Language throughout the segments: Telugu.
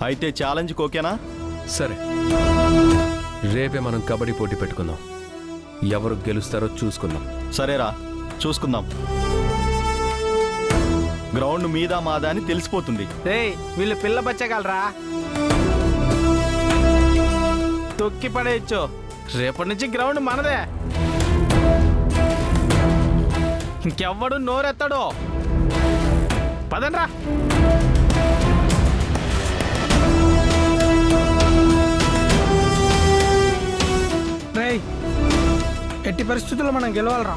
అయితే ఛాలెంజ్ ఓకేనా? సరే, రేపే మనం కబడ్డీ పోటీ పెట్టుకుందాం. ఎవరు గెలుస్తారో చూసుకుందాం. సరేరా, చూసుకుందాం. గ్రౌండ్ మీద మాదా అని తెలిసిపోతుంది. వీళ్ళు పిల్ల బచ్చగలరా, తొక్కి పడేయచ్చు. రేపటి నుంచి గ్రౌండ్ మనదే. ఇంకెవ్వడు నోరెత్తాడో. పదండ్రా. ఎట్టి పరిస్థితుల్లో మనం గెలవాలరా.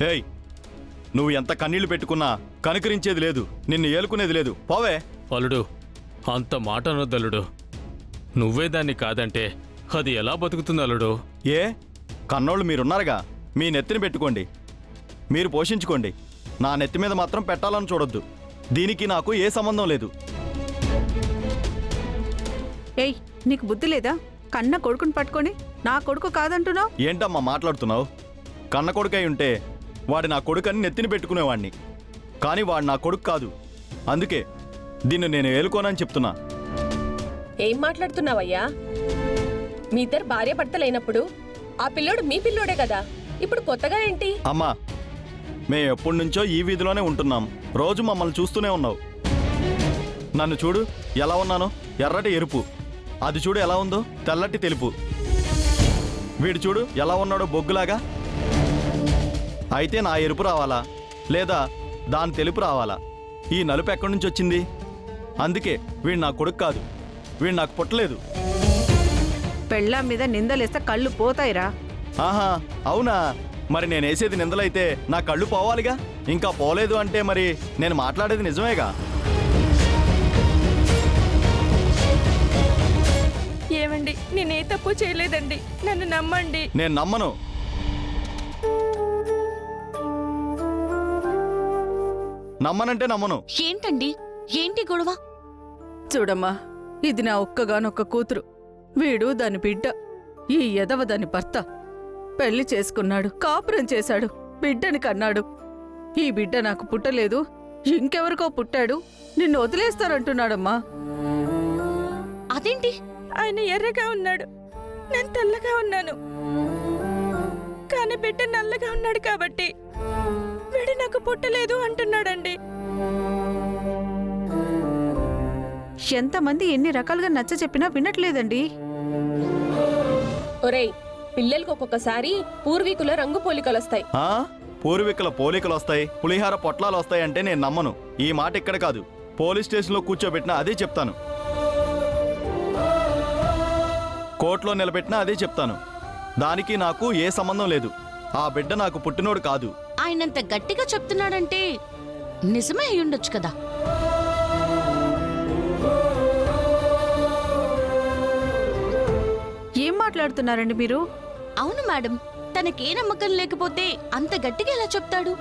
ఏయ్, నువ్వు ఎంత కన్నీళ్లు పెట్టుకున్నా కనుకరించేది లేదు, నిన్ను ఏలుకునేది లేదు. పోవే. అల్లుడు, అంత మాట అనొద్దల్లుడు. నువ్వే దాన్ని కాదంటే అది ఎలా బతుకుతుంది అల్లుడు? ఏ కన్నోళ్ళు మీరున్నారుగా, మీ నెత్తిని పెట్టుకోండి, మీరు పోషించుకోండి. నా నెత్తి మీద మాత్రం పెట్టాలని చూడొద్దు. దీనికి నాకు ఏ సంబంధం లేదు. ఏయ్, నీకు బుద్ధి లేదా? కన్న కొడుకుని పట్టుకొని నా కొడుకు కాదంటున్నావు. ఏంటమ్మా మాట్లాడుతున్నావు? కన్న కొడుకై ఉంటే వాడి నా కొడుకని నెత్తిని పెట్టుకునేవాడిని, కానీ వాడు నా కొడుకు కాదు. అందుకే దీన్ని నేను ఏలుకోనని చెప్తున్నా. ఏం మాట్లాడుతున్నావయ్యా? మీ ఇద్దరు భార్య భర్తలైనప్పుడు ఆ పిల్లోడు మీ పిల్లోడే కదా, ఇప్పుడు కొత్తగా ఏంటి? అమ్మా, మేము ఎప్పటి నుంచో ఈ వీధిలోనే ఉంటున్నాం. రోజు మమ్మల్ని చూస్తూనే ఉన్నావు. నన్ను చూడు ఎలా ఉన్నానో, ఎర్రటి ఎరుపు. అది చూడు ఎలా ఉందో, తెల్లటి తెలుపు. వీడు చూడు ఎలా ఉన్నాడో, బొగ్గులాగా. అయితే నా ఎరుపు రావాలా లేదా దాని తెలుపు రావాలా? ఈ నలుపు ఎక్కడి నుంచి వచ్చింది? అందుకే వీడు నా కొడుకు కాదు, వీడు నాకు పుట్టలేదు. పెళ్ళాం మీద నిందలేస్తే కళ్ళు పోతాయిరా. ఆహా, అవునా? మరి నేను వేసేది నిందలైతే నా కళ్ళు పోవాలిగా. ఇంకా పోలేదు అంటే మరి నేను మాట్లాడేది నిజమేగా. ఏమండి, నేనే తప్పు చేయలేదండి, నన్ను నమ్మండి. నేను నమ్మను. నమ్మనంటే నమ్మను. ఏంటండి, ఏంటి గొడవ? చూడమ్మా, ఇది నా ఒక్కగానొక్క కూతురు. వీడు దాని బిడ్డ. ఈ ఎదవ దాని భర్త. పెళ్లి చేసుకున్నాడు, కాపురం చేశాడు, బిడ్డని కన్నాడు. ఈ బిడ్డ నాకు పుట్టలేదు, ఇంకెవరికో పుట్టాడు, నిన్ను వదిలేస్తానంటున్నాడమ్మా. అదేంటి? ఆయన ఎర్రగా ఉన్నాడు, నేను తెల్లగా ఉన్నాను. కానీ బిడ్డ నల్లగా ఉన్నాడు కాబట్టి వీడు నాకు పుట్టలేదు అంటున్నాడండి. ఎంతమంది ఎన్ని రకాలుగా నచ్చ చెప్పినా వినట్లేదండి. ఒరేయ్, పిల్లలకు ఒక్కొక్కసారి పూర్వీకుల రంగు పోలికలు వస్తాయి. పూర్వీకుల పోలికలు వస్తాయి, పులిహార పొట్లాలు వస్తాయి అంటే నేను నమ్మను. ఈ మాట ఇక్కడ కాదు, పోలీస్ స్టేషన్లో కూర్చోబెట్టినా అదే చెప్తాను, కోర్టులో నిలబెట్టినా అదే చెప్తాను. దానికి నాకు ఏ సంబంధం లేదు. ఆ బిడ్డ నాకు పుట్టినోడు కాదు. ఆయనంత గట్టిగా చెప్తున్నాడంటే నిజమే అయ్యుండొచ్చు కదా. ఏం మాట్లాడుతున్నారండి మీరు? అవును మేడం, తనకే నమ్మకం లేకపోతే అంత గట్టిగా ఎలా చెప్తాడు?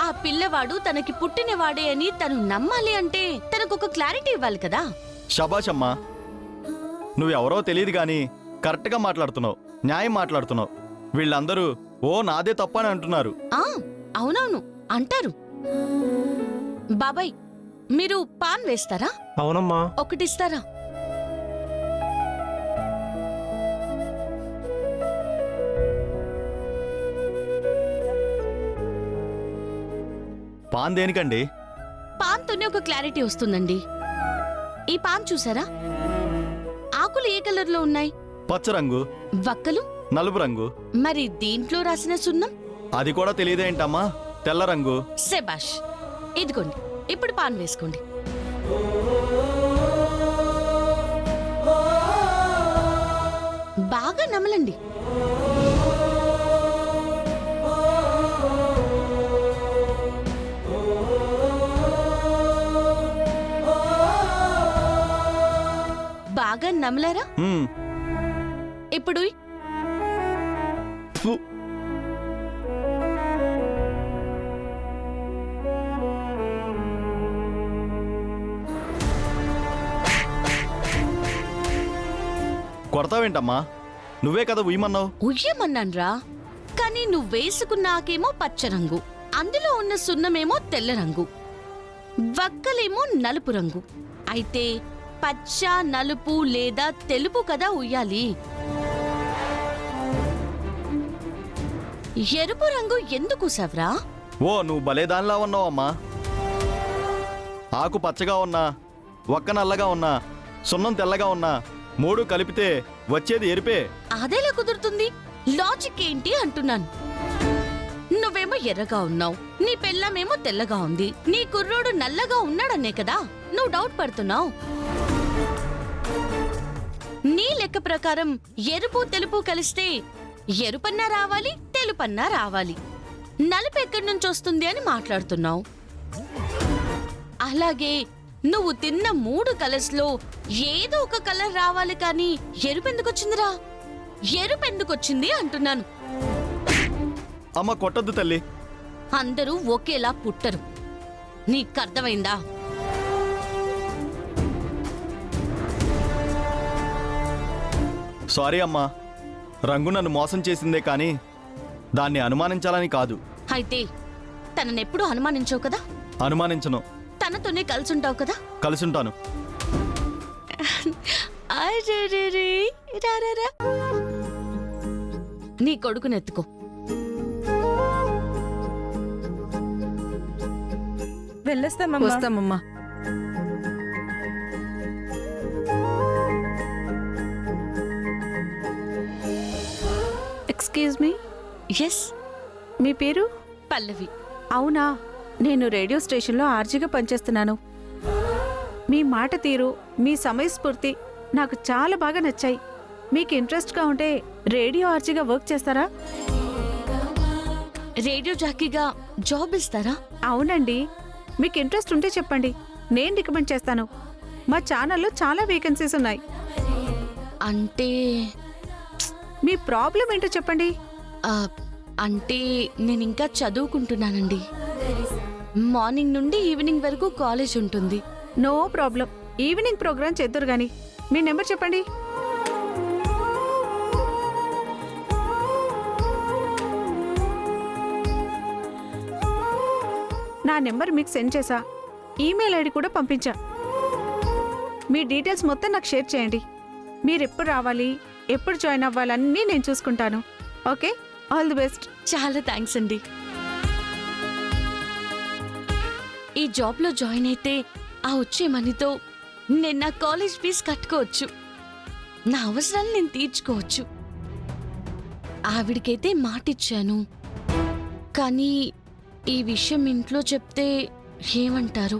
ఆ పిల్లవాడు తనకి పుట్టినవాడే అని తను నమ్మాలి అంటే తనకొక క్లారిటీ ఇవ్వాలి కదా. శబాష్ అమ్మా, నువ్వెవరో తెలియదు గాని కరెక్ట్గా మాట్లాడుతున్నావు, న్యాయం మాట్లాడుతున్నావు. వీళ్ళందరూ ఓ నాదే తప్పని అంటున్నారు. అవునవును అంటారు. బాబాయ్, మీరు పాన్ వేస్తారా? అవునమ్మా. ఒకటిస్తారా? పాన్ దేనికండి? పాన్తోనే ఒక క్లారిటీ వస్తుందండి. ఈ పాన్ చూసారా? ఆకులు ఏ కలర్లో ఉన్నాయి? పచ్చ రంగు. వక్కలు? నలుపు రంగు. మరి దీంట్లో రాసిన సున్నం? అది కూడా తెలియదేంటమ్మా? తెల్ల రంగు. శబాష్, ఇదిగోండి, ఇప్పుడు పాన్ వేసుకోండి. బాగా నమలండి. బాగా నమలారా? ఇప్పుడు కొడతావేంటమ్మా? నువ్వే కదా ఉయ్యమన్నావు. ఉయ్యమన్నాన్రా, కానీ నువ్వేసుకున్నాకేమో పచ్చ రంగు, అందులో ఉన్న సున్నమేమో తెల్ల రంగు, వక్కలేమో నలుపు రంగు. అయితే పచ్చ, నలుపు లేదా తెలుపు కదా ఉయ్యాలి. ఎరుపు రంగు ఎందుకు సవ్రా? ఓ నువ్వు భలే దానిలా ఉన్నావు అమ్మా. ఆకు పచ్చగా ఉన్నా, ఒక్క నల్లగా ఉన్నా, సున్నం తెల్లగా ఉన్నా, మూడు కలిపితే వచ్చేది ఎరిపే. అదేలా కుదురుతుంది? లాజిక్ ఏంటి అంటున్నాను. నువ్వేమో ఎర్రగా ఉన్నావు, నీ పెళ్ళామేమో తెల్లగా ఉంది, నీ కుర్రోడు నల్లగా ఉన్నాడనే కదా నువ్వు డౌట్ పడుతున్నావు. నీ లెక్క ప్రకారం ఎరుపు తెలుపు కలిస్తే ఎరుపన్నా రావాలి, తెలుపన్నా రావాలి. నలుపు ఎక్కడి నుంచి వస్తుంది అని మాట్లాడుతున్నావు. అలాగే నువ్వు తిన్న 3 కలర్స్ లో ఏదో ఒక కలర్ రావాలి, కానీ ఎరుపెందుకొచ్చిందిరా? ఎరుపెందుకొచ్చింది అంటున్నాను. అమ్మ కొట్టద్దు తల్లి. అందరూ ఒకేలా పుట్టరు, నీకర్థమైందా? సారీ అమ్మా, రంగు నన్ను మోసం చేసిందే కానీ దాన్ని అనుమానించాలని కాదు. అయితే తననెప్పుడు అనుమానించావు కదా, అనుమానించను. తనతోనే కలిసుంటావు కదా. కలుసుంటాను. అరెరెరె, రారారా. నీ కొడుకునెత్తుకో. వెళ్ళొస్తామమ్మా. వస్తామమ్మా. ఎక్స్క్యూజ్ మీ, ఎస్, మీ పేరు? పల్లవి. అవునా, నేను రేడియో స్టేషన్లో ఆర్జీగా పనిచేస్తున్నాను. మీ మాట తీరు, మీ సమయస్ఫూర్తి నాకు చాలా బాగా నచ్చాయి. మీకు ఇంట్రెస్ట్గా ఉంటే రేడియో ఆర్జీగా వర్క్ చేస్తారా? రేడియో జాకీగా జాబ్ ఇస్తారా? అవునండి, మీకు ఇంట్రెస్ట్ ఉంటే చెప్పండి, నేను రికమెండ్ చేస్తాను. మా ఛానల్లో చాలా వేకెన్సీస్ ఉన్నాయి. అంటే మీ ప్రాబ్లం ఏంటో చెప్పండి. ఆ, అంటే నేను ఇంకా చదువుకుంటున్నానండి. మార్నింగ్ నుండి ఈవినింగ్ వరకు కాలేజ్ ఉంటుంది. నో ప్రాబ్లం, ఈవినింగ్ ప్రోగ్రామ్ చేద్దరు గాని. మీ నెంబర్ చెప్పండి. నా నెంబర్ మీకు సెండ్ చేశా, ఈమెయిల్ ఐడి కూడా పంపించా. మీ డీటెయిల్స్ మొత్తం నాకు షేర్ చేయండి. మీరు ఎప్పుడు రావాలి, ఎప్పుడు జాయిన్ అవ్వాలన్నీ నేను చూసుకుంటాను. Okay, all the best. చాలా థ్యాంక్స్ అండి. ఈ జాబ్లో జాయిన్ అయితే ఆ వచ్చే మనీతో నేను నా కాలేజ్ ఫీజు కట్టుకోవచ్చు, నా అవసరాలు నేను తీర్చుకోవచ్చు. ఆవిడికైతే మాటిచ్చాను, కానీ ఈ విషయం ఇంట్లో చెప్తే ఏమంటారు?